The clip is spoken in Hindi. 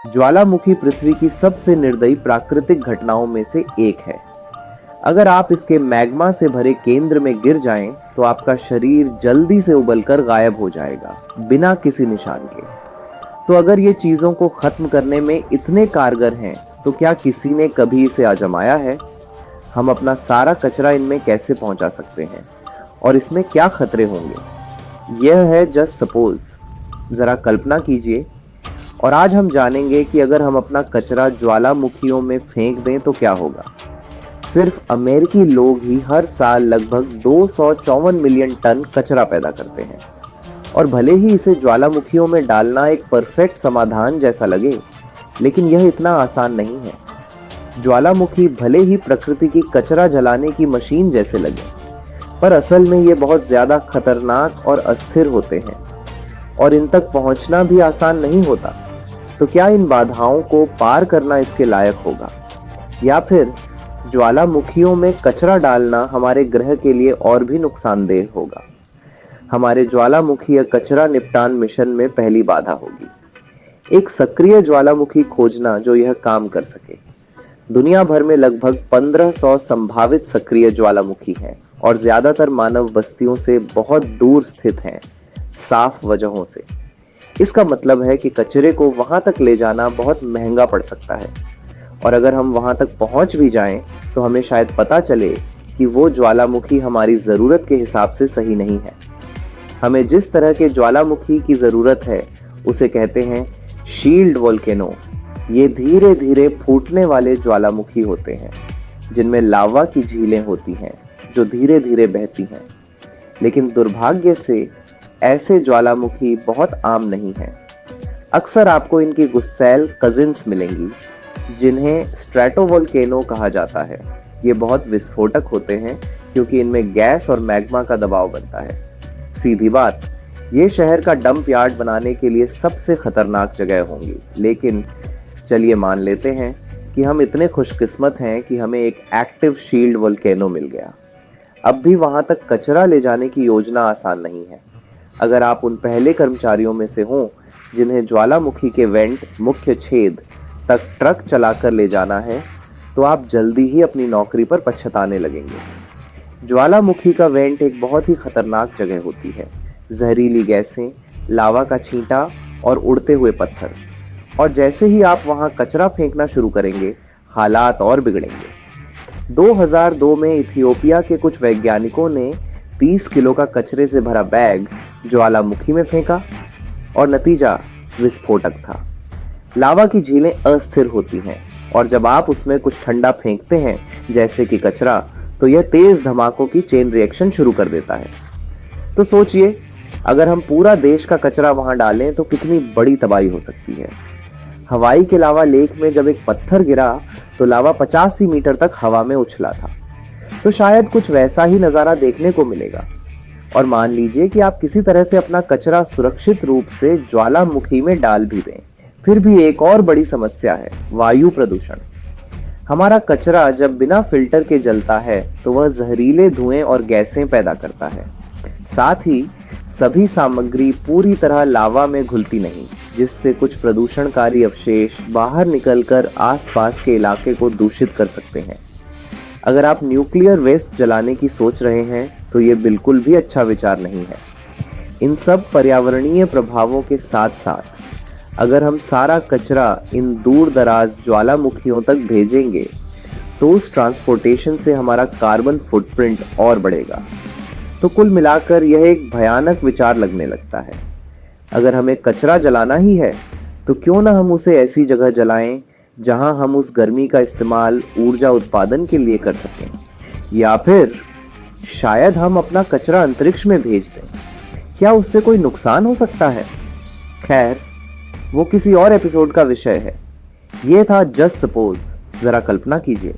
ज्वालामुखी पृथ्वी की सबसे निर्दयी प्राकृतिक घटनाओं में से एक है। अगर आप इसके मैग्मा से भरे केंद्र में गिर जाएं, तो आपका शरीर जल्दी से उबलकर गायब हो जाएगा, बिना किसी निशान के। तो अगर ये चीजों को खत्म करने में इतने कारगर हैं, तो क्या किसी ने कभी इसे आजमाया है? हम अपना सारा कचरा इनमें कैसे पहुंचा सकते हैं और इसमें क्या खतरे होंगे? यह है जस्ट सपोज, जरा कल्पना कीजिए। और आज हम जानेंगे कि अगर हम अपना कचरा ज्वालामुखियों में फेंक दें तो क्या होगा। सिर्फ अमेरिकी लोग ही हर साल लगभग 254 मिलियन टन कचरा पैदा करते हैं। और भले ही इसे ज्वालामुखियों में डालना एक परफेक्ट समाधान जैसा लगे, लेकिन यह इतना आसान नहीं है। ज्वालामुखी भले ही प्रकृति की कचरा जलाने की मशीन जैसे लगे, पर असल में ये बहुत ज्यादा खतरनाक और अस्थिर होते हैं, और इन तक पहुंचना भी आसान नहीं होता। तो क्या इन बाधाओं को पार करना इसके लायक होगा, या फिर ज्वालामुखियों में कचरा डालना हमारे ग्रह के लिए और भी नुकसानदेह होगा? हमारे ज्वालामुखी कचरा निपटान मिशन में पहली बाधा होगी एक सक्रिय ज्वालामुखी खोजना जो यह काम कर सके। दुनिया भर में लगभग 1500 संभावित सक्रिय ज्वालामुखी हैं, और ज्यादातर मानव बस्तियों से बहुत दूर स्थित हैं, साफ वजहों से। इसका मतलब है कि कचरे को वहां तक ले जाना बहुत महंगा पड़ सकता है, और अगर हम वहां तक पहुंच भी जाएं, तो हमें शायद पता चले कि वो ज्वालामुखी हमारी जरूरत के हिसाब से सही नहीं है। हमें जिस तरह के ज्वालामुखी की जरूरत है उसे कहते हैं शील्ड वोल्केनो। ये धीरे धीरे फूटने वाले ज्वालामुखी होते हैं, जिनमें लावा की झीलें होती हैं जो धीरे धीरे बहती हैं। लेकिन दुर्भाग्य से ऐसे ज्वालामुखी बहुत आम नहीं हैं। अक्सर आपको इनकी गुस्सैल कजिन्स मिलेंगी, जिन्हें स्ट्रेटोवोल्केनो कहा जाता है। ये बहुत विस्फोटक होते हैं क्योंकि इनमें गैस और मैग्मा का दबाव बनता है। सीधी बात, ये शहर का डंप यार्ड बनाने के लिए सबसे खतरनाक जगह होंगी। लेकिन चलिए मान लेते हैं कि हम इतने खुशकिस्मत हैं कि हमें एक एक्टिव शील्ड वोल्केनो मिल गया। अब भी वहां तक कचरा ले जाने की योजना आसान नहीं है। अगर आप उन पहले कर्मचारियों में से हों जिन्हें ज्वालामुखी के वेंट मुख्य छेद तक ट्रक चलाकर ले जाना है, तो आप जल्दी ही अपनी नौकरी पर पछताने लगेंगे। ज्वालामुखी का वेंट एक बहुत ही खतरनाक जगह होती है। जहरीली गैसें, लावा का छींटा और उड़ते हुए पत्थर। और जैसे ही आप वहां कचरा फेंकना शुरू करेंगे, हालात और बिगड़ेंगे। 2002 में इथियोपिया के कुछ वैज्ञानिकों ने 30 किलो का कचरे से भरा बैग ज्वालामुखी में फेंका, और नतीजा विस्फोटक था। लावा की झीलें अस्थिर होती हैं, और जब आप उसमें कुछ ठंडा फेंकते हैं, जैसे कि कचरा, तो यह तेज धमाकों की चेन रिएक्शन शुरू कर देता है। तो सोचिए, अगर हम पूरा देश का कचरा वहां डालें तो कितनी बड़ी तबाही हो सकती है। हवाई के लावा लेक में जब एक पत्थर गिरा तो लावा 85 मीटर तक हवा में उछला था। तो शायद कुछ वैसा ही नजारा देखने को मिलेगा। और मान लीजिए कि आप किसी तरह से अपना कचरा सुरक्षित रूप से ज्वालामुखी में डाल भी दें, फिर भी एक और बड़ी समस्या है, वायु प्रदूषण। हमारा कचरा जब बिना फिल्टर के जलता है तो वह जहरीले धुएं और गैसें पैदा करता है। साथ ही सभी सामग्री पूरी तरह लावा में घुलती नहीं, जिससे कुछ प्रदूषणकारी अवशेष बाहर निकलकर आसपास के इलाके को दूषित कर सकते हैं। अगर आप न्यूक्लियर वेस्ट जलाने की सोच रहे हैं तो यह बिल्कुल भी अच्छा विचार नहीं है। इन सब पर्यावरणीय प्रभावों के साथ साथ अगर हम सारा कचरा इन दूर दराज ज्वालामुखियों तक भेजेंगे, तो उस ट्रांसपोर्टेशन से हमारा कार्बन फुटप्रिंट और बढ़ेगा। तो कुल मिलाकर यह एक भयानक विचार लगने लगता है। अगर हमें कचरा जलाना ही है, तो क्यों ना हम उसे ऐसी जगह जलाएं जहां हम उस गर्मी का इस्तेमाल ऊर्जा उत्पादन के लिए कर सकें, या फिर शायद हम अपना कचरा अंतरिक्ष में भेज दें। क्या उससे कोई नुकसान हो सकता है? खैर, वो किसी और एपिसोड का विषय है। ये था जस्ट सपोज, जरा कल्पना कीजिए।